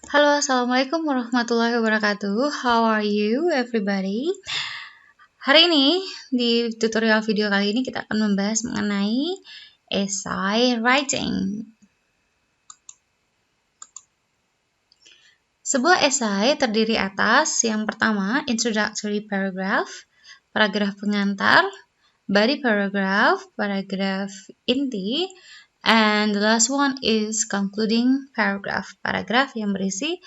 Halo, Assalamualaikum warahmatullahi wabarakatuh. How are you, everybody? Hari ini, di tutorial video kali ini kita akan membahas mengenai essay writing. Sebuah esai terdiri atas yang pertama, introductory paragraph, paragraf pengantar, body paragraph, paragraf inti, and the last one is concluding paragraph, paragraf yang berisi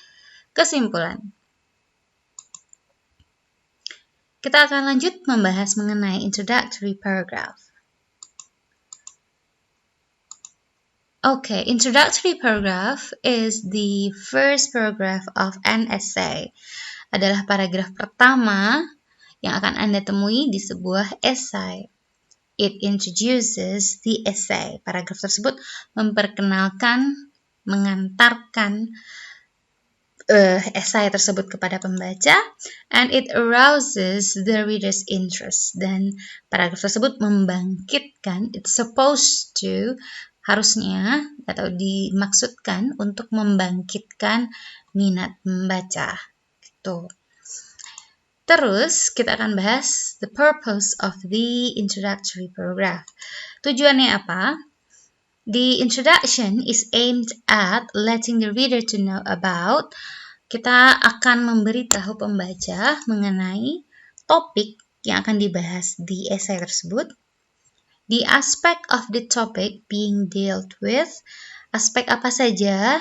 kesimpulan. Kita akan lanjut membahas mengenai introductory paragraph. Okay, introductory paragraph is the first paragraph of an essay. Adalah paragraf pertama yang akan Anda temui di sebuah esai. It introduces the essay. Paragraf tersebut memperkenalkan, mengantarkan esai tersebut kepada pembaca, and it arouses the reader's interest. Dan paragraf tersebut membangkitkan, it's supposed to, harusnya atau dimaksudkan untuk membangkitkan minat membaca. Gitu. Terus kita akan bahas the purpose of the introductory paragraph. Tujuannya apa? The introduction is aimed at letting the reader to know about. Kita akan memberitahu pembaca mengenai topik yang akan dibahas di esai tersebut. The aspect of the topic being dealt with. Aspek apa saja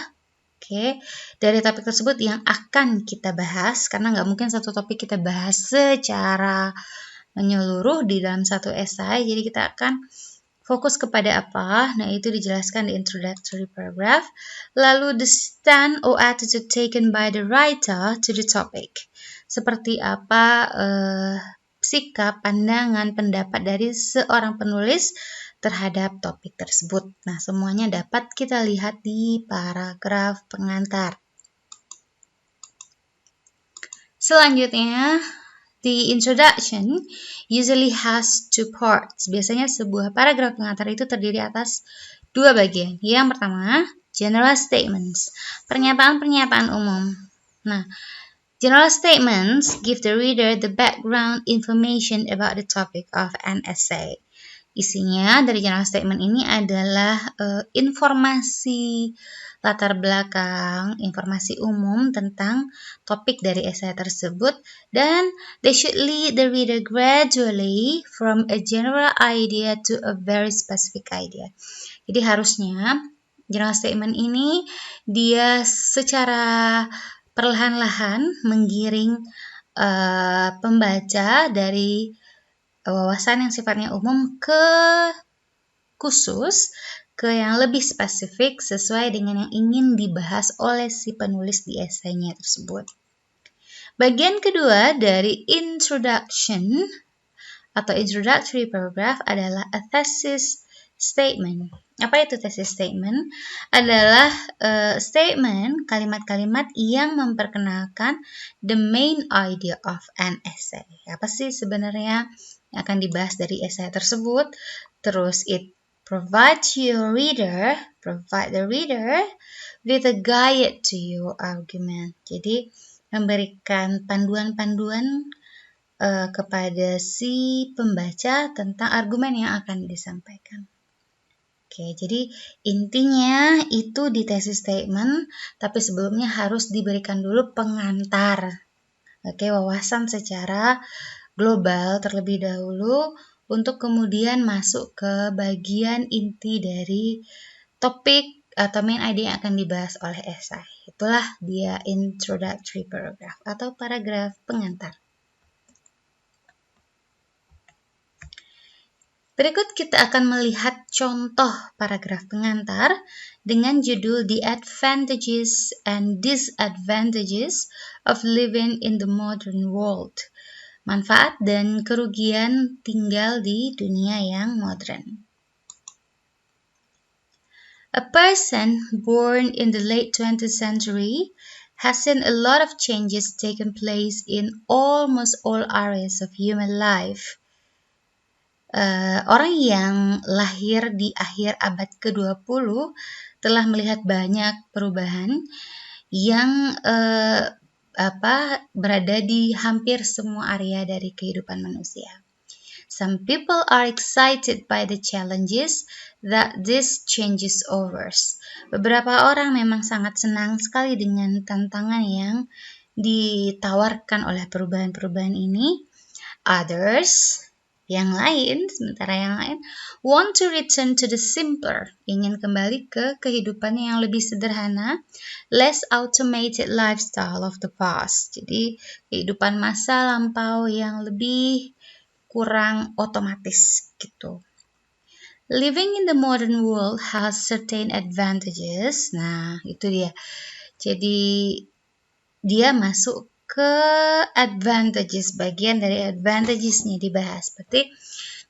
dari topik tersebut yang akan kita bahas, karena nggak mungkin satu topik kita bahas secara menyeluruh di dalam satu esai, jadi kita akan fokus kepada apa? Nah, itu dijelaskan di introductory paragraph. Lalu the stand or attitude taken by the writer to the topic. Seperti apa sikap, pandangan, pendapat dari seorang penulis terhadap topik tersebut. Nah, semuanya dapat kita lihat di paragraf pengantar. Selanjutnya, the introduction usually has two parts. Biasanya sebuah paragraf pengantar itu terdiri atas dua bagian. Yang pertama, general statements, pernyataan-pernyataan umum. Nah, general statements give the reader the background information about the topic of an essay. Isinya dari general statement ini adalah informasi latar belakang, informasi umum tentang topik dari esai tersebut, dan they should lead the reader gradually from a general idea to a very specific idea. Jadi harusnya general statement ini dia secara perlahan-lahan menggiring pembaca dari wawasan yang sifatnya umum ke khusus, ke yang lebih spesifik sesuai dengan yang ingin dibahas oleh si penulis di esainya tersebut. Bagian kedua dari introduction atau introductory paragraph adalah a thesis statement. Apa itu thesis statement? Adalah statement, kalimat-kalimat yang memperkenalkan the main idea of an essay. Apa sih sebenarnya yang akan dibahas dari esai tersebut? Terus it provide the reader with a guide to your argument. Jadi memberikan panduan-panduan kepada si pembaca tentang argumen yang akan disampaikan. Oke, jadi intinya itu di thesis statement, tapi sebelumnya harus diberikan dulu pengantar. Oke, wawasan secara global terlebih dahulu untuk kemudian masuk ke bagian inti dari topik atau main idea yang akan dibahas oleh esai. Itulah dia introductory paragraph atau paragraf pengantar. Berikut kita akan melihat contoh paragraf pengantar dengan judul The Advantages and Disadvantages of Living in the Modern World. Manfaat dan kerugian tinggal di dunia yang modern. A person born in the late 20th century has seen a lot of changes taken place in almost all areas of human life. Orang yang lahir di akhir abad ke-20 telah melihat banyak perubahan yang berada di hampir semua area dari kehidupan manusia. Some people are excited by the challenges that this changes offers. Beberapa orang memang sangat senang sekali dengan tantangan yang ditawarkan oleh perubahan-perubahan ini. Others, sementara yang lain, want to return to the simpler, ingin kembali ke kehidupan yang lebih sederhana, less automated lifestyle of the past. Jadi, kehidupan masa lampau yang lebih kurang otomatis gitu. Living in the modern world has certain advantages. Nah, itu dia. Jadi, dia masuk ke advantages, bagian dari advantages-nya dibahas. Berarti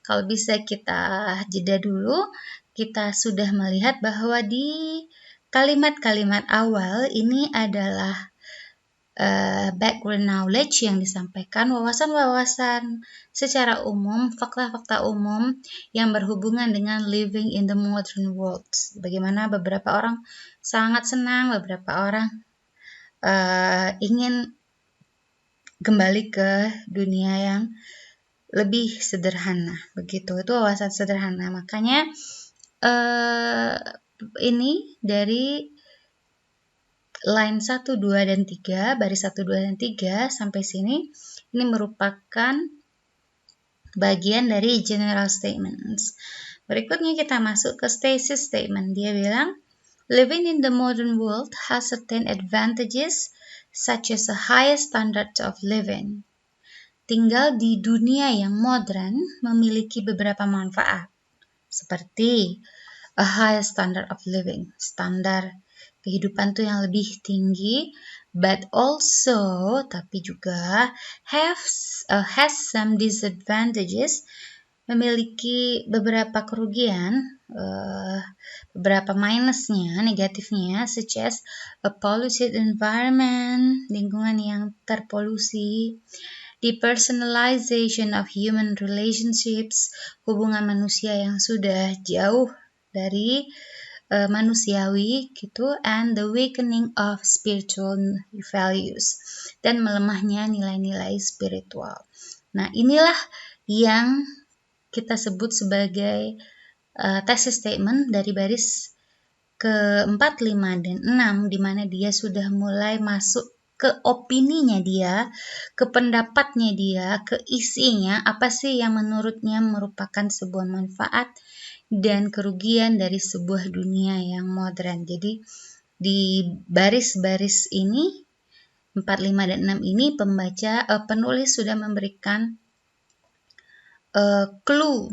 kalau bisa kita jeda dulu, kita sudah melihat bahwa di kalimat-kalimat awal ini adalah background knowledge yang disampaikan, wawasan-wawasan secara umum, fakta-fakta umum yang berhubungan dengan living in the modern world. Bagaimana beberapa orang sangat senang, beberapa orang ingin kembali ke dunia yang lebih sederhana, begitu. Itu wawasan sederhana. Makanya ini dari line 1, 2, dan 3, baris 1, 2, dan 3 sampai sini, ini merupakan bagian dari general statements. Berikutnya kita masuk ke thesis statement. Dia bilang, living in the modern world has certain advantages such as a higher standard of living. Tinggal di dunia yang modern memiliki beberapa manfaat, seperti a higher standard of living, standar kehidupan tuh yang lebih tinggi, but also, tapi juga has some disadvantages, memiliki beberapa kerugian, beberapa minusnya, negatifnya, such as a polluted environment, lingkungan yang terpolusi, depersonalization of human relationships, hubungan manusia yang sudah jauh dari manusiawi gitu, and the weakening of spiritual values, dan melemahnya nilai-nilai spiritual. Nah, inilah yang kita sebut sebagai thesis statement dari baris ke-4, 5, dan 6, di mana dia sudah mulai masuk ke opininya dia, ke pendapatnya dia, ke isinya, apa sih yang menurutnya merupakan sebuah manfaat dan kerugian dari sebuah dunia yang modern. Jadi di baris-baris ini 4, 5, dan 6 ini penulis sudah memberikan clue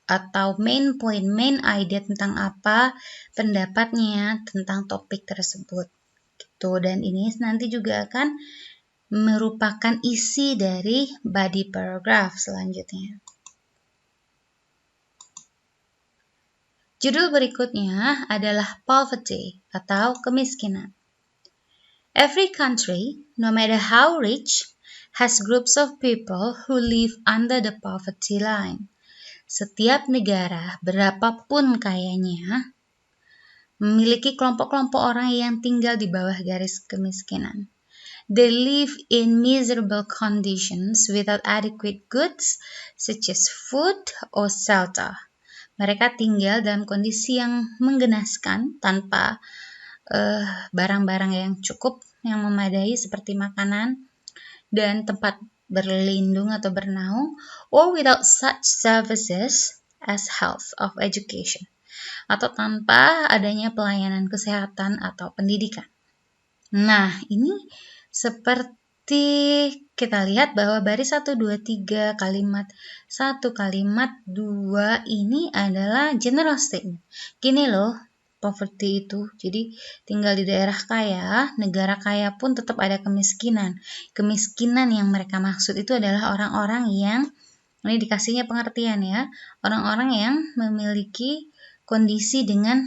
atau main point, main idea tentang apa pendapatnya tentang topik tersebut gitu. Dan ini nanti juga akan merupakan isi dari body paragraph selanjutnya. Judul berikutnya adalah poverty atau kemiskinan. Every country, no matter how rich, has groups of people who live under the poverty line. Setiap negara, berapapun kayanya, memiliki kelompok-kelompok orang yang tinggal di bawah garis kemiskinan. They live in miserable conditions without adequate goods such as food or shelter. Mereka tinggal dalam kondisi yang menggenaskan tanpa barang-barang yang cukup, yang memadai seperti makanan dan tempat berlindung atau bernaung, or without such services as health or education, atau tanpa adanya pelayanan kesehatan atau pendidikan. Nah, ini seperti kita lihat bahwa baris 1, 2, 3, kalimat 1, kalimat 2 ini adalah general statement. Gini loh, poverty itu, jadi tinggal di daerah kaya, negara kaya pun tetap ada kemiskinan. Kemiskinan yang mereka maksud itu adalah orang-orang yang, ini dikasihnya pengertian ya, orang-orang yang memiliki kondisi dengan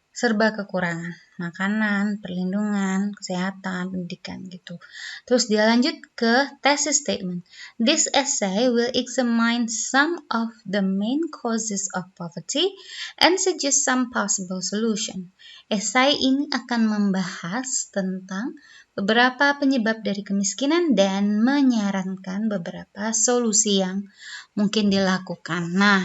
serba kekurangan, makanan, perlindungan, kesehatan, pendidikan gitu. Terus dia lanjut ke thesis statement. This essay will examine some of the main causes of poverty and suggest some possible solution. Esai ini akan membahas tentang beberapa penyebab dari kemiskinan dan menyarankan beberapa solusi yang mungkin dilakukan. Nah,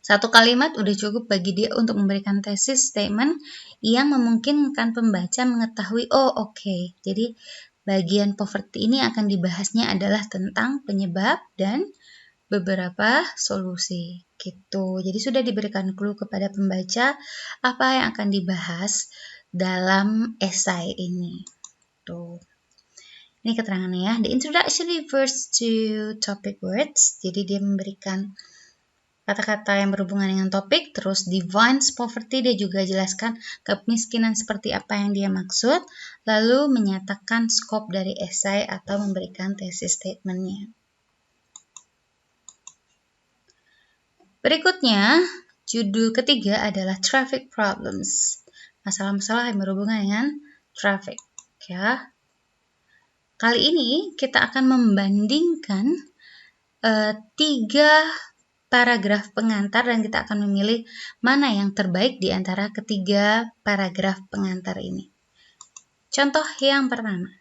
satu kalimat udah cukup bagi dia untuk memberikan thesis statement yang memungkinkan pembaca mengetahui, jadi bagian poverty ini akan dibahasnya adalah tentang penyebab dan beberapa solusi gitu. Jadi sudah diberikan clue kepada pembaca apa yang akan dibahas dalam esai ini. Tuh. Ini keterangannya ya. The introduction refers to topic words. Jadi dia memberikan kata-kata yang berhubungan dengan topik, terus defines poverty, dia juga jelaskan kemiskinan seperti apa yang dia maksud, lalu menyatakan scope dari esai atau memberikan thesis statement-nya. Berikutnya, judul ketiga adalah traffic problems. Masalah-masalah yang berhubungan dengan traffic. Ya. Kali ini kita akan membandingkan 3 paragraf pengantar dan kita akan memilih mana yang terbaik di antara ketiga paragraf pengantar ini. Contoh yang pertama.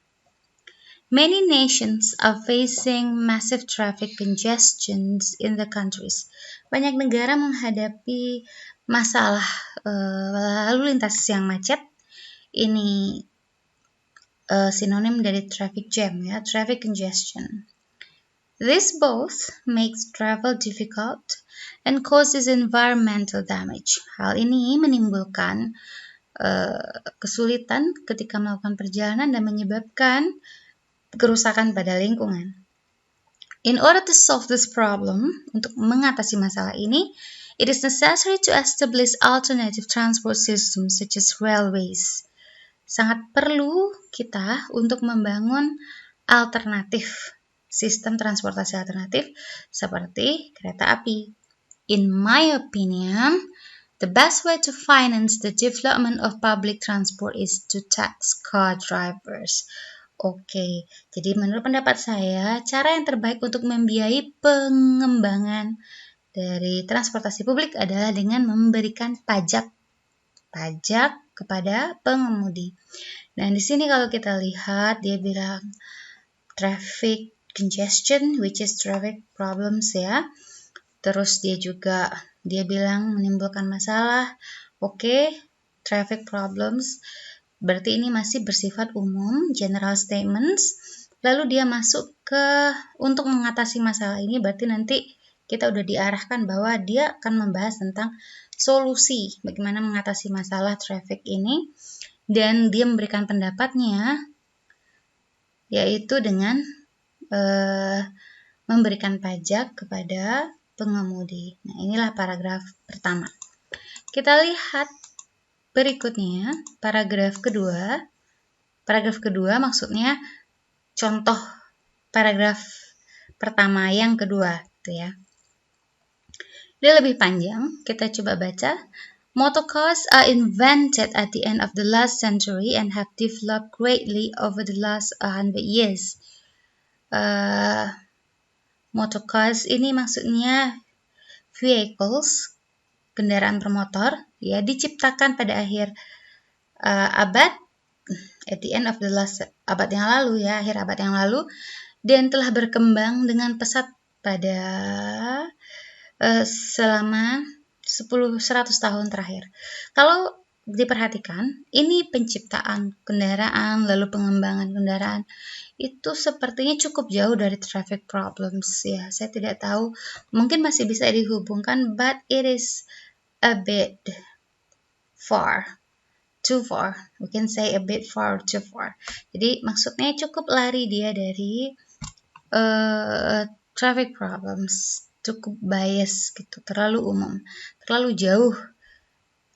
Many nations are facing massive traffic congestions in the countries. Banyak negara menghadapi masalah lalu lintas yang macet. Ini sinonim dari traffic jam ya, traffic congestion. This both makes travel difficult and causes environmental damage. Hal ini menimbulkan kesulitan ketika melakukan perjalanan dan menyebabkan kerusakan pada lingkungan. In order to solve this problem, untuk mengatasi masalah ini, it is necessary to establish alternative transport systems such as railways. Sangat perlu kita untuk membangun sistem transportasi alternatif seperti kereta api. In my opinion, the best way to finance the development of public transport is to tax car drivers. Oke, jadi menurut pendapat saya, cara yang terbaik untuk membiayai pengembangan dari transportasi publik adalah dengan memberikan pajak kepada pengemudi. Dan di sini kalau kita lihat, dia bilang traffic congestion, which is traffic problems ya. Terus dia bilang menimbulkan masalah. Oke, traffic problems. Berarti ini masih bersifat umum, general statements. Lalu dia masuk untuk mengatasi masalah ini, berarti nanti kita udah diarahkan bahwa dia akan membahas tentang solusi bagaimana mengatasi masalah traffic ini. Dan dia memberikan pendapatnya, yaitu dengan memberikan pajak kepada pengemudi. Nah, inilah paragraf pertama. Kita lihat berikutnya, paragraf kedua. Paragraf kedua maksudnya contoh paragraf pertama yang kedua, gitu ya. Dia lebih panjang, kita coba baca. Motor cars are invented at the end of the last century and have developed greatly over the last 100 years. Motor cars ini maksudnya vehicles, kendaraan bermotor, ya, diciptakan pada akhir abad, at the end of the last abad yang lalu ya, akhir abad yang lalu, dan telah berkembang dengan pesat pada selama 100 tahun terakhir. Kalau diperhatikan, ini penciptaan kendaraan, lalu pengembangan kendaraan, itu sepertinya cukup jauh dari traffic problems ya. Saya tidak tahu, mungkin masih bisa dihubungkan, but it is a bit far, too far. We can say a bit far, too far. Jadi maksudnya cukup lari dia dari traffic problems, cukup bias gitu, terlalu umum, terlalu jauh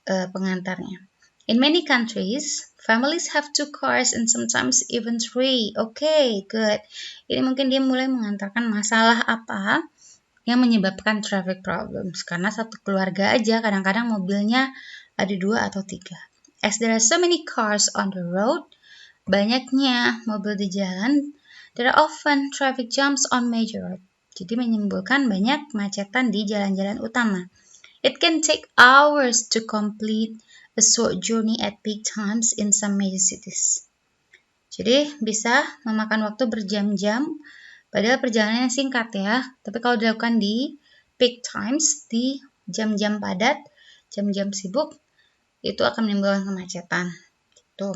pengantarnya. In many countries, families have 2 cars and sometimes even 3. Okay, good. Ini mungkin dia mulai mengantarkan masalah apa yang menyebabkan traffic problems. Karena satu keluarga aja kadang-kadang mobilnya ada 2 atau 3. As there are so many cars on the road, banyaknya mobil di jalan, there are often traffic jams on major road. Jadi menimbulkan banyak kemacetan di jalan-jalan utama. It can take hours to complete a short journey at peak times in some major cities. Jadi bisa memakan waktu berjam-jam, padahal perjalanannya singkat ya. Tapi kalau dilakukan di peak times, di jam-jam padat, jam-jam sibuk, itu akan menimbulkan kemacetan. Gitu.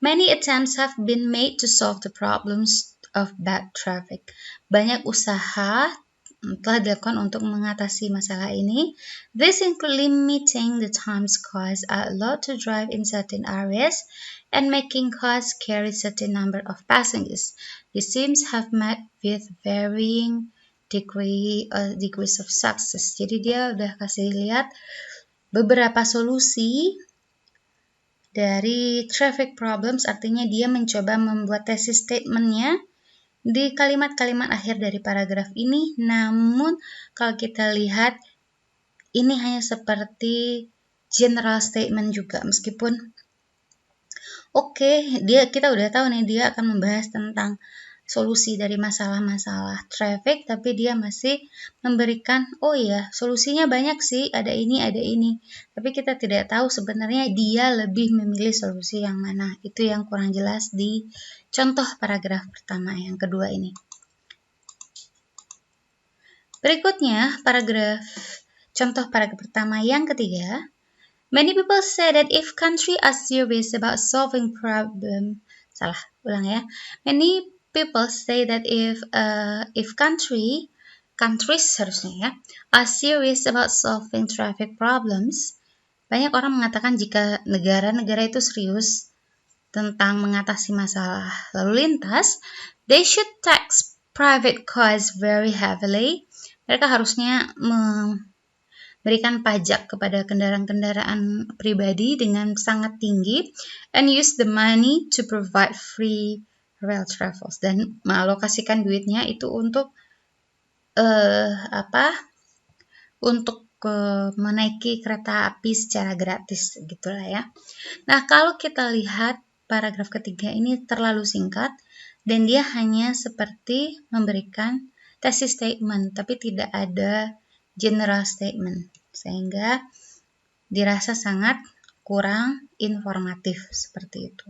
Many attempts have been made to solve the problems of bad traffic. Banyak usaha telah dilakukan untuk mengatasi masalah ini. This include limiting the times cars are allowed to drive in certain areas and making cars carry certain number of passengers. These schemes have met with varying degrees of success. Jadi dia udah kasih lihat beberapa solusi dari traffic problems, artinya dia mencoba membuat thesis statement-nya di kalimat-kalimat akhir dari paragraf ini, namun kalau kita lihat ini hanya seperti general statement juga, meskipun kita udah tahu nih dia akan membahas tentang solusi dari masalah-masalah traffic, tapi dia masih memberikan, solusinya banyak sih, ada ini, tapi kita tidak tahu sebenarnya dia lebih memilih solusi yang mana. Itu yang kurang jelas di contoh paragraf pertama yang kedua ini. Berikutnya, contoh paragraf pertama yang ketiga. Many people say that if countries are serious about solving Many people say that if countries harusnya ya, are serious about solving traffic problems, banyak orang mengatakan jika negara-negara itu serius tentang mengatasi masalah lalu lintas, they should tax private cars very heavily. Mereka harusnya memberikan pajak kepada kendaraan-kendaraan pribadi dengan sangat tinggi and use the money to provide free rail travels, dan mengalokasikan duitnya itu untuk menaiki kereta api secara gratis gitulah ya. Nah, kalau kita lihat paragraf ketiga ini terlalu singkat dan dia hanya seperti memberikan thesis statement tapi tidak ada general statement, sehingga dirasa sangat kurang informatif seperti itu.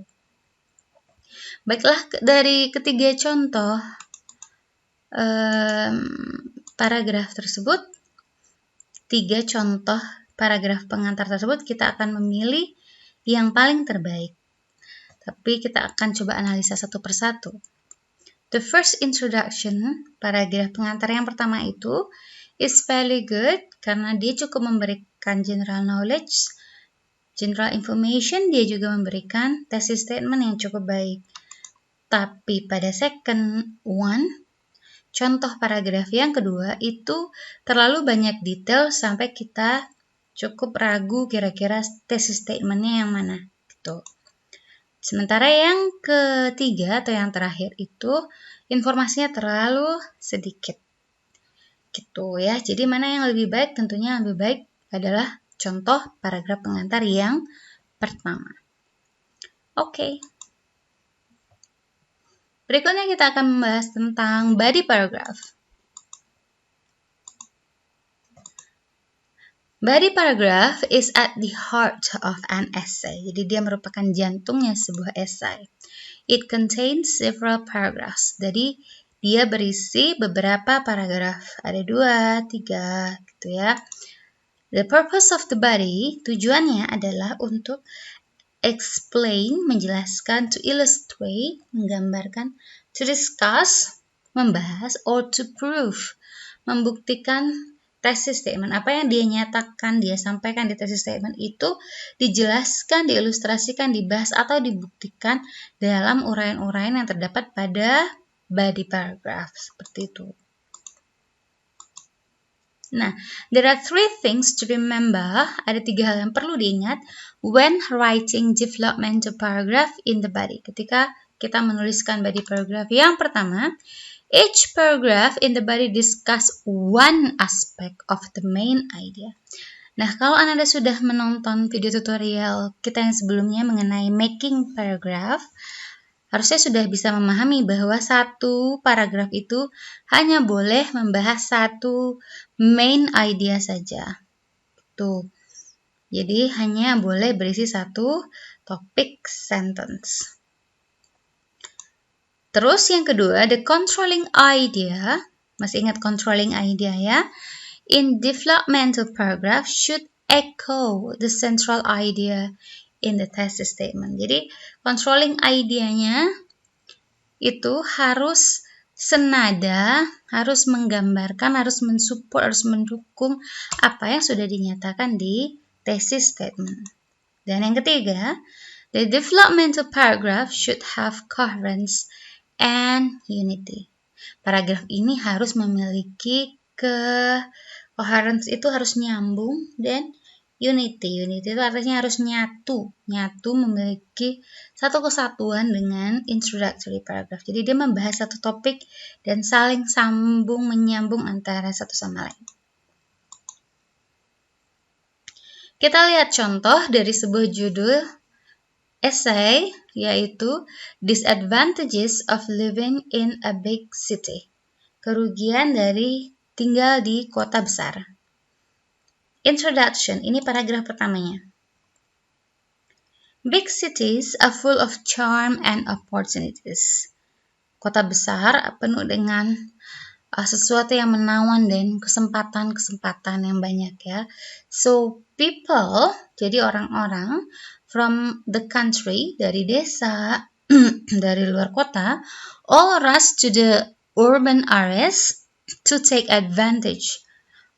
Baiklah, dari ketiga contoh paragraf tersebut, 3 contoh paragraf pengantar tersebut, kita akan memilih yang paling terbaik. Tapi kita akan coba analisa satu persatu. The first introduction, paragraf pengantar yang pertama itu, is fairly good karena dia cukup memberikan general knowledge, general information, dia juga memberikan thesis statement yang cukup baik. Tapi pada second one, contoh paragraf yang kedua itu terlalu banyak detail sampai kita cukup ragu kira-kira thesis statement-nya yang mana gitu. Sementara yang ketiga atau yang terakhir itu informasinya terlalu sedikit. Gitu ya. Jadi mana yang lebih baik? Tentunya yang lebih baik adalah contoh paragraf pengantar yang pertama. Oke. Berikutnya kita akan membahas tentang body paragraph. Body paragraph is at the heart of an essay. Jadi dia merupakan jantungnya sebuah esai. It contains several paragraphs. Jadi dia berisi beberapa paragraf. Ada 2, 3 gitu ya. The purpose of the body, tujuannya adalah untuk explain, menjelaskan, to illustrate, menggambarkan, to discuss, membahas, or to prove, membuktikan thesis statement. Apa yang dia nyatakan, dia sampaikan di thesis statement itu dijelaskan, diilustrasikan, dibahas, atau dibuktikan dalam uraian-uraian yang terdapat pada body paragraph. Seperti itu. Nah, there are 3 things to remember. Ada 3 hal yang perlu diingat when writing developmental paragraph in the body. Ketika kita menuliskan body paragraph. Yang pertama, each paragraph in the body discuss one aspect of the main idea. Nah, kalau Anda sudah menonton video tutorial kita yang sebelumnya mengenai making paragraph, harusnya sudah bisa memahami bahwa satu paragraf itu hanya boleh membahas satu main idea saja. Tuh. Jadi hanya boleh berisi satu topic sentence. Terus yang kedua, the controlling idea. Masih ingat controlling idea ya? In developmental paragraph should echo the central idea in the thesis statement. Jadi controlling idea-nya itu harus senada, harus menggambarkan, harus mensupport, harus mendukung apa yang sudah dinyatakan di thesis statement. Dan yang ketiga, the developmental paragraph should have coherence and unity. Paragraf ini harus memiliki coherence itu harus nyambung, dan unity itu artinya harus nyatu memiliki satu kesatuan dengan introductory paragraph. Jadi dia membahas satu topik dan saling sambung menyambung antara satu sama lain. Kita lihat contoh dari sebuah judul essay, yaitu Disadvantages of Living in a Big City. Kerugian dari tinggal di kota besar. Introduction, ini paragraf pertamanya. Big cities are full of charm and opportunities. Kota besar penuh dengan sesuatu yang menawan dan kesempatan-kesempatan yang banyak ya. So people, jadi orang-orang from the country, dari desa, dari luar kota, all rush to the urban areas to take advantage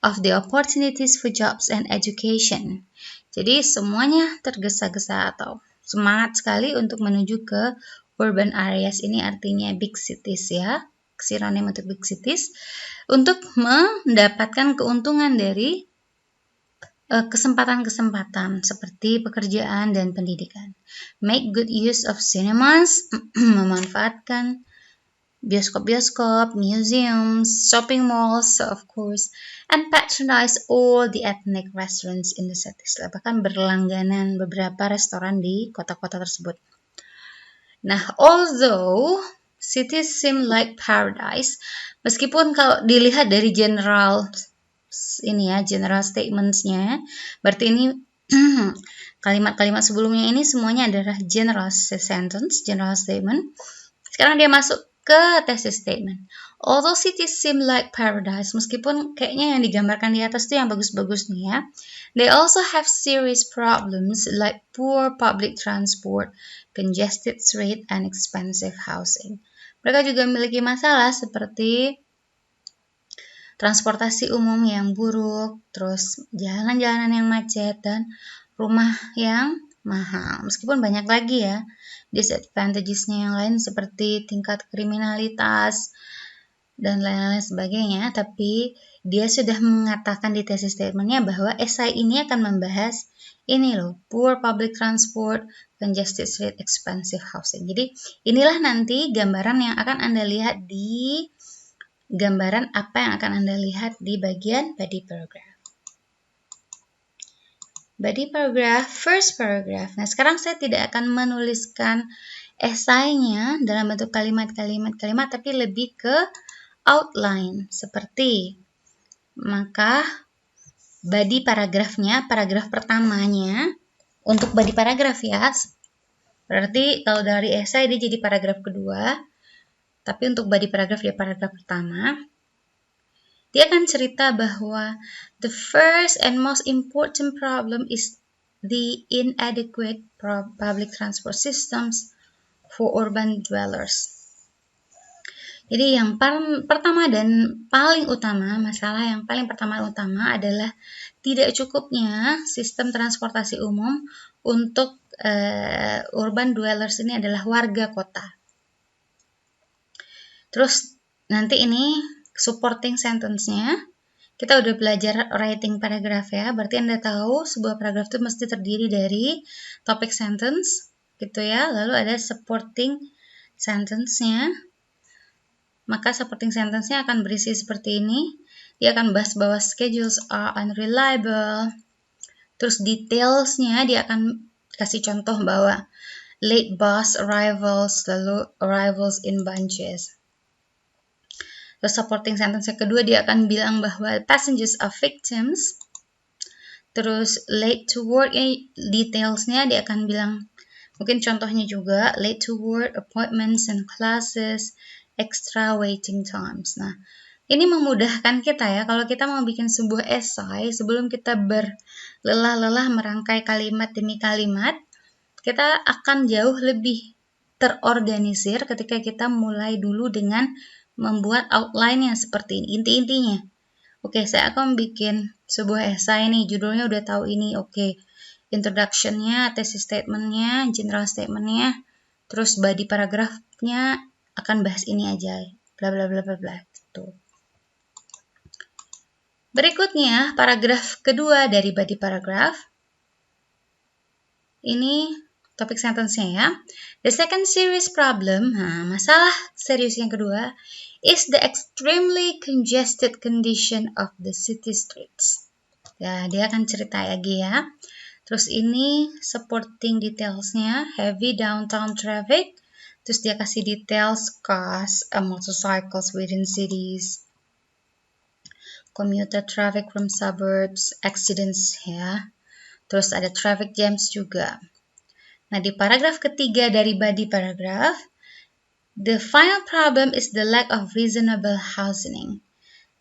of the opportunities for jobs and education. Jadi semuanya tergesa-gesa atau semangat sekali untuk menuju ke urban areas, ini artinya big cities ya, sinonim untuk big cities, untuk mendapatkan keuntungan dari kesempatan-kesempatan seperti pekerjaan dan pendidikan. Make good use of cinemas, memanfaatkan bioskop-bioskop, museums, shopping malls, of course, and patronize all the ethnic restaurants in the cities. Bahkan berlangganan beberapa restoran di kota-kota tersebut. Nah, although cities seem like paradise, meskipun kalau dilihat dari general statements-nya, berarti ini kalimat-kalimat sebelumnya ini semuanya adalah general sentence, general statement. Sekarang dia masuk ke thesis statement. Although cities seem like paradise, meskipun kayaknya yang digambarkan di atas itu yang bagus-bagus nih ya, they also have serious problems like poor public transport, congested street, and expensive housing. Mereka juga memiliki masalah seperti transportasi umum yang buruk, terus jalan-jalanan yang macet, dan rumah yang mahal. Meskipun banyak lagi ya disadvantages-nya yang lain seperti tingkat kriminalitas dan lain-lain sebagainya, tapi dia sudah mengatakan di thesis statement-nya bahwa esai ini akan membahas ini loh, poor public transport, congested street, expensive housing. Jadi inilah nanti gambaran yang akan Anda lihat di gambaran apa yang akan Anda lihat di bagian body paragraph. Body paragraph, first paragraph. Nah, sekarang saya tidak akan menuliskan esainya dalam bentuk kalimat-kalimat, tapi lebih ke outline, seperti maka body paragrafnya, paragraf pertamanya, untuk body paragraf ya, berarti kalau dari esai dia jadi paragraf kedua, tapi untuk body paragraf dia paragraf pertama. Dia akan cerita bahwa the first and most important problem is the inadequate public transport systems for urban dwellers. Jadi yang pertama dan paling utama, masalah yang paling pertama utama adalah tidak cukupnya sistem transportasi umum untuk urban dwellers, ini adalah warga kota. Terus nanti ini supporting sentence-nya, kita udah belajar writing paragraph ya, berarti Anda tahu sebuah paragraf itu mesti terdiri dari topic sentence gitu ya, lalu ada supporting sentence-nya. Maka supporting sentence-nya akan berisi seperti ini. Dia akan bahas bahwa schedules are unreliable, Terus detailsnya dia akan kasih contoh bahwa late bus arrivals, lalu arrivals in bunches. Terus supporting sentence yang kedua dia akan bilang bahwa passengers are victims. Terus late to work, detailsnya dia akan bilang, mungkin contohnya juga, late to work, appointments and classes, extra waiting times. Nah, ini memudahkan kita ya, kalau kita mau bikin sebuah esai, sebelum kita berlelah-lelah merangkai kalimat demi kalimat, kita akan jauh lebih terorganisir ketika kita mulai dulu dengan membuat outline-nya seperti ini, inti-intinya. Oke, saya akan bikin sebuah esai nih, judulnya udah tahu ini. Oke, introduction-nya, thesis statement-nya, general statement-nya, terus body paragraph-nya akan bahas ini aja, bla bla bla bla bla gitu. Berikutnya, paragraf kedua dari body paragraph. Ini topik sentence-nya ya. The second serious problem, masalah serius yang kedua, is the extremely congested condition of the city streets. Ya, dia akan cerita lagi ya. Terus ini supporting details-nya, heavy downtown traffic. Terus dia kasih details cars, motorcycles within cities, commuter traffic from suburbs, accidents ya. Terus ada traffic jams juga. Nah, di paragraf ketiga dari body paragraph, the final problem is the lack of reasonable housing.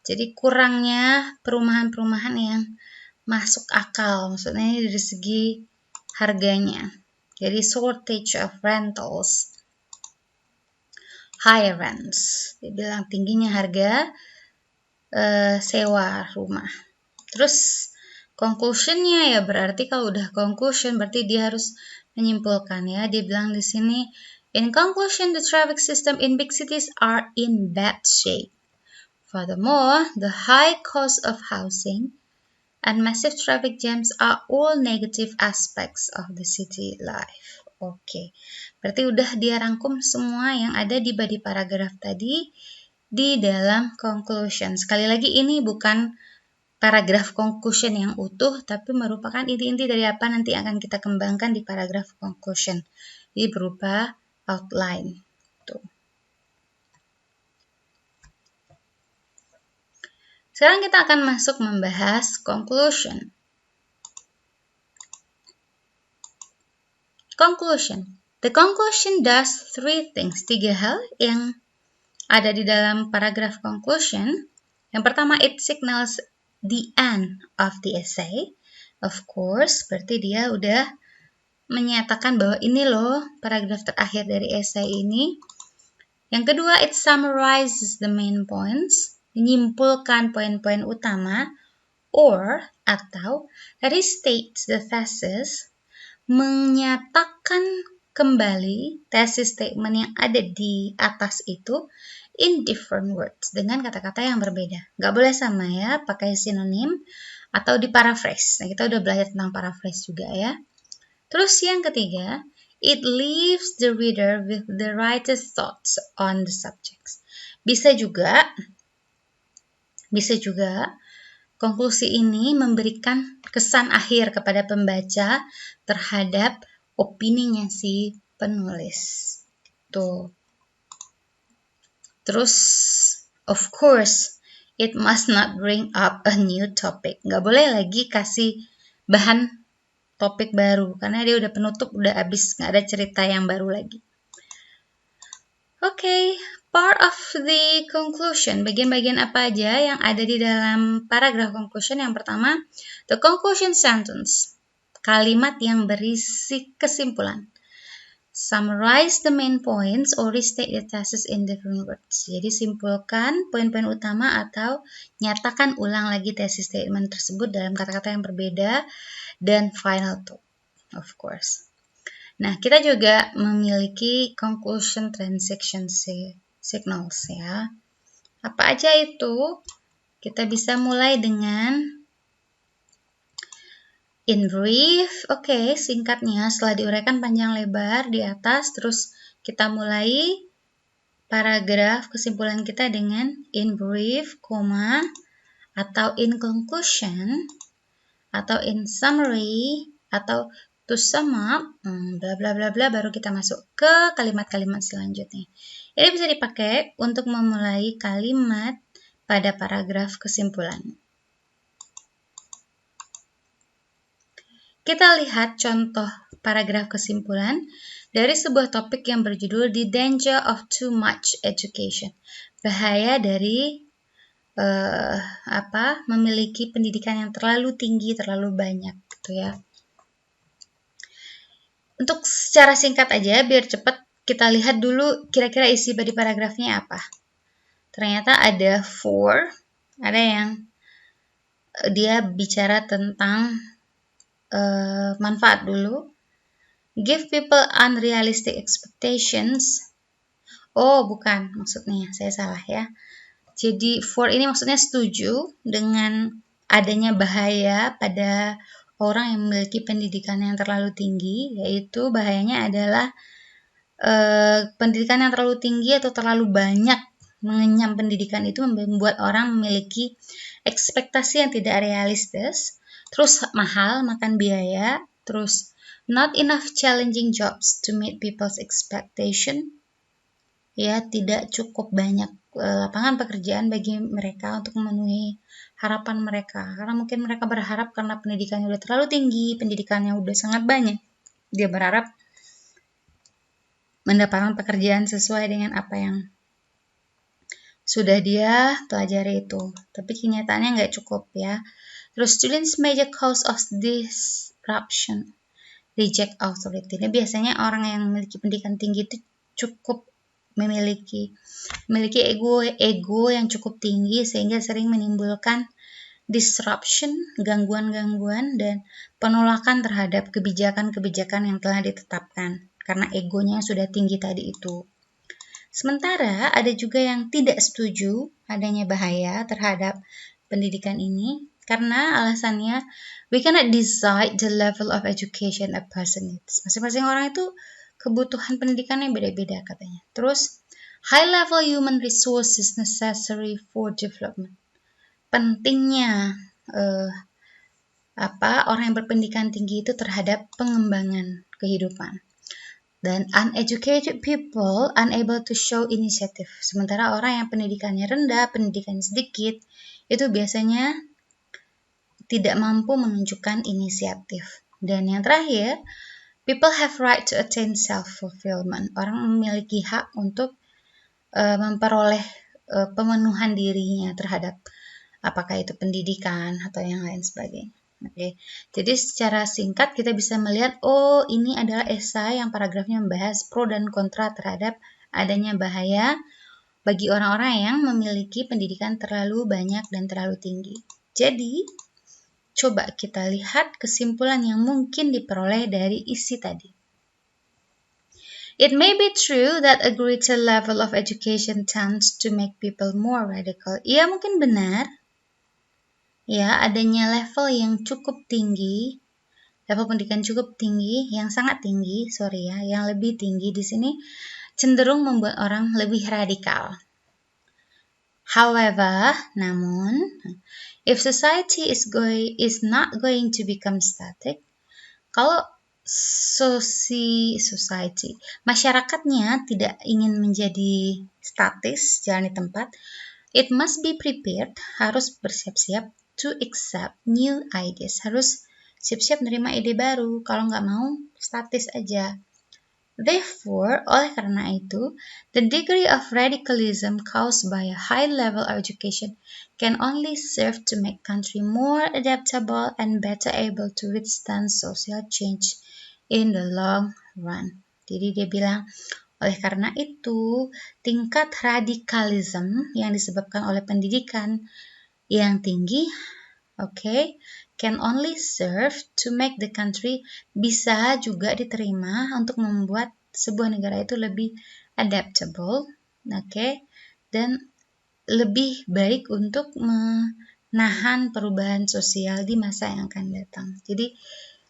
Jadi kurangnya perumahan-perumahan yang masuk akal, maksudnya ini dari segi harganya. Jadi shortage of rentals, high rents. Dia bilang tingginya harga sewa rumah. Terus conclusionnya ya berarti kalau udah conclusion berarti dia harus menyimpulkan ya. Dia bilang di sini, in conclusion the traffic system in big cities are in bad shape. Furthermore, the high cost of housing and massive traffic jams are all negative aspects of the city life. Oke, berarti udah dia rangkum semua yang ada di body paragraph tadi di dalam conclusion. Sekali lagi ini bukan paragraf conclusion yang utuh, tapi merupakan inti-inti dari apa nanti akan kita kembangkan di paragraf conclusion. Jadi berupa outline. Tuh. Sekarang kita akan masuk membahas conclusion. Conclusion. The conclusion does three things. 3 hal yang ada di dalam paragraf conclusion. Yang pertama, it signals the end of the essay. Of course, berarti dia udah menyatakan bahwa ini loh paragraf terakhir dari essay ini. Yang kedua, it summarizes the main points. Menyimpulkan poin-poin utama. Atau restates the thesis. Menyatakan kembali thesis statement yang ada di atas itu in different words, dengan kata-kata yang berbeda. Nggak boleh sama ya, pakai sinonim atau di paraphrase. Nah, kita udah belajar tentang paraphrase juga ya. Terus yang ketiga, it leaves the reader with the writer's thoughts on the subjects. Bisa juga konklusi ini memberikan kesan akhir kepada pembaca terhadap opininya si penulis. Tuh. Terus, of course, it must not bring up a new topic. Nggak boleh lagi kasih bahan topik baru, karena dia udah penutup, udah habis, nggak ada cerita yang baru lagi. Oke, part of the conclusion. Bagian-bagian apa aja yang ada di dalam paragraf conclusion? Yang pertama, the conclusion sentence. Kalimat yang berisi kesimpulan. Summarize the main points or restate the thesis in different words. Jadi simpulkan poin-poin utama atau nyatakan ulang lagi thesis statement tersebut dalam kata-kata yang berbeda dan final thought, of course. Nah, kita juga memiliki conclusion transition signals ya. Apa aja itu? Kita bisa mulai dengan in brief. Oke, singkatnya setelah diuraikan panjang lebar di atas, terus kita mulai paragraf kesimpulan kita dengan in brief, atau in conclusion. atau in summary, atau to sum up, bla bla bla bla, baru kita masuk ke kalimat-kalimat selanjutnya. Ini bisa dipakai untuk memulai kalimat pada paragraf kesimpulan. Kita lihat contoh paragraf kesimpulan dari sebuah topik yang berjudul The Danger of Too Much Education. Bahaya dari memiliki pendidikan yang terlalu tinggi, terlalu banyak gitu ya. Untuk secara singkat aja biar cepat, kita lihat dulu kira-kira isi body paragrafnya apa. Ternyata ada 4, ada yang dia bicara tentang manfaat dulu. Give people unrealistic expectations. Oh, bukan maksudnya, saya salah ya. Jadi 4 ini maksudnya setuju dengan adanya bahaya pada orang yang memiliki pendidikan yang terlalu tinggi, yaitu bahayanya adalah pendidikan yang terlalu tinggi atau terlalu banyak mengenyam pendidikan itu membuat orang memiliki ekspektasi yang tidak realistis, terus mahal, makan biaya, terus not enough challenging jobs to meet people's expectation, ya tidak cukup banyak lapangan pekerjaan bagi mereka untuk memenuhi harapan mereka, karena mungkin mereka berharap karena pendidikannya udah terlalu tinggi, pendidikannya udah sangat banyak, dia berharap mendapatkan pekerjaan sesuai dengan apa yang sudah dia pelajari itu, tapi kenyataannya nggak cukup ya. Terus students major cause of disruption, reject authority. Ini biasanya orang yang memiliki pendidikan tinggi itu cukup memiliki ego yang cukup tinggi sehingga sering menimbulkan disruption, gangguan-gangguan dan penolakan terhadap kebijakan-kebijakan yang telah ditetapkan karena egonya yang sudah tinggi tadi itu. Sementara ada juga yang tidak setuju adanya bahaya terhadap pendidikan ini karena alasannya we cannot decide the level of education a person needs. Masing-masing orang itu kebutuhan pendidikannya beda-beda katanya. Terus high level human resources necessary for development. Pentingnya orang yang berpendidikan tinggi itu terhadap pengembangan kehidupan. Dan uneducated people unable to show initiative. Sementara orang yang pendidikannya rendah, pendidikannya sedikit, itu biasanya tidak mampu menunjukkan inisiatif. Dan yang terakhir, people have right to attain self-fulfillment. Orang memiliki hak untuk memperoleh pemenuhan dirinya terhadap apakah itu pendidikan atau yang lain sebagainya. Oke. Jadi secara singkat kita bisa melihat, oh ini adalah esai yang paragrafnya membahas pro dan kontra terhadap adanya bahaya bagi orang-orang yang memiliki pendidikan terlalu banyak dan terlalu tinggi. Jadi coba kita lihat kesimpulan yang mungkin diperoleh dari isi tadi. It may be true that a greater level of education tends to make people more radical. Iya mungkin benar. Ya, adanya level yang cukup tinggi, level pendidikan cukup tinggi, yang sangat tinggi, yang lebih tinggi di sini cenderung membuat orang lebih radikal. However, namun, if society is not going to become static, kalau society, masyarakatnya tidak ingin menjadi statis, jalan di tempat, it must be prepared, harus bersiap-siap to accept new ideas, harus siap-siap menerima ide baru, kalau nggak mau statis aja. Therefore, oleh karena itu, the degree of radicalism caused by a high level of education can only serve to make country more adaptable and better able to withstand social change in the long run. Jadi dia bilang, oleh karena itu, tingkat radikalisme yang disebabkan oleh pendidikan yang tinggi, can only serve to make the country, bisa juga diterima untuk membuat sebuah negara itu lebih adaptable, dan lebih baik untuk menahan perubahan sosial di masa yang akan datang. Jadi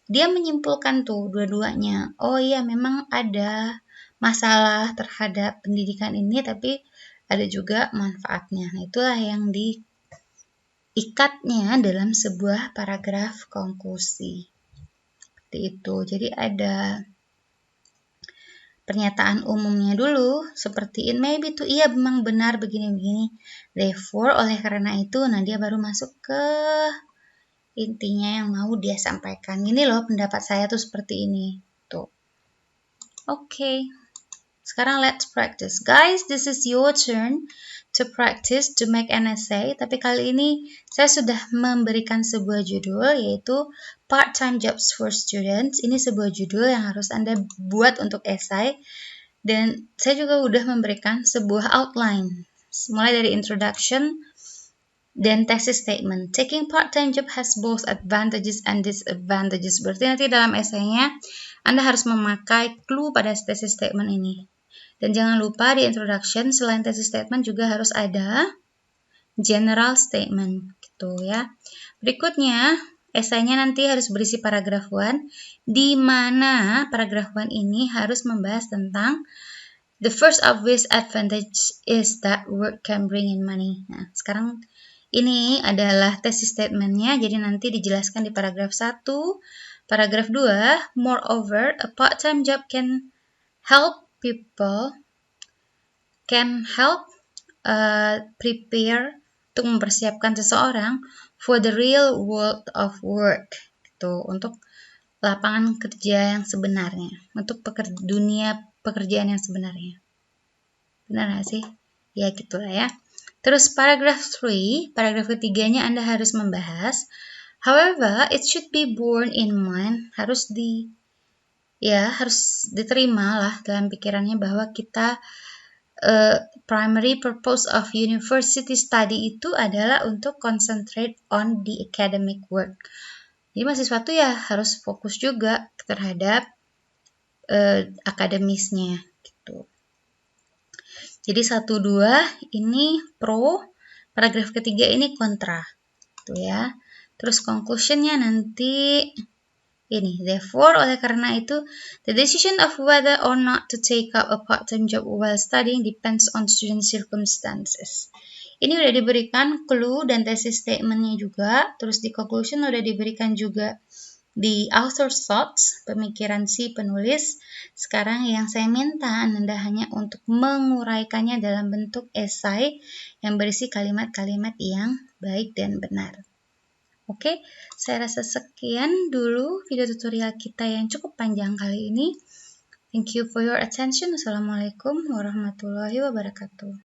dia menyimpulkan tuh dua-duanya. Oh iya, memang ada masalah terhadap pendidikan ini, tapi ada juga manfaatnya. Nah, itulah yang ikatnya dalam sebuah paragraf konklusi. Seperti itu. Jadi ada pernyataan umumnya dulu, seperti it may be to, iya memang benar begini-begini. Therefore, oleh karena itu, nah dia baru masuk ke intinya yang mau dia sampaikan. Gini loh, pendapat saya tuh seperti ini. Tuh. Oke. Sekarang let's practice. Guys, this is your turn to practice to make an essay. Tapi kali ini saya sudah memberikan sebuah judul, yaitu Part-Time Jobs for Students. Ini sebuah judul yang harus Anda buat untuk esai. Dan saya juga udah memberikan sebuah outline. Mulai dari introduction dan thesis statement. Taking part-time job has both advantages and disadvantages. Berarti nanti dalam esainya Anda harus memakai clue pada thesis statement ini. Dan jangan lupa di introduction selain thesis statement juga harus ada general statement gitu ya. Berikutnya, esainya nanti harus berisi paragraf 1 di mana paragraf 1 ini harus membahas tentang the first obvious advantage is that work can bring in money. Nah, sekarang ini adalah thesis statement-nya, jadi nanti dijelaskan di paragraf 1. Paragraf 2, moreover, a part-time job can help prepare untuk mempersiapkan seseorang for the real world of work, gitu, untuk lapangan kerja yang sebenarnya, untuk dunia pekerjaan yang sebenarnya. Benar nggak sih? Ya gitulah ya. Terus paragraf 3, paragraf ketiganya Anda harus membahas, however, it should be borne in mind, harus diterima lah dalam pikirannya bahwa kita primary purpose of university study itu adalah untuk concentrate on the academic work. Jadi mahasiswa tuh ya harus fokus juga terhadap akademisnya gitu. Jadi 1-2 ini pro, paragraf ketiga ini kontra. Gitu ya. Terus conclusionnya nanti ini, therefore, oleh karena itu, the decision of whether or not to take up a part-time job while studying depends on student circumstances. Ini udah diberikan clue dan thesis statement-nya juga, terus di conclusion udah diberikan juga di author's thoughts, pemikiran si penulis. Sekarang yang saya minta Anda hanya untuk menguraikannya dalam bentuk esai yang berisi kalimat-kalimat yang baik dan benar. Oke, saya rasa sekian dulu video tutorial kita yang cukup panjang kali ini. Thank you for your attention. Wassalamualaikum warahmatullahi wabarakatuh.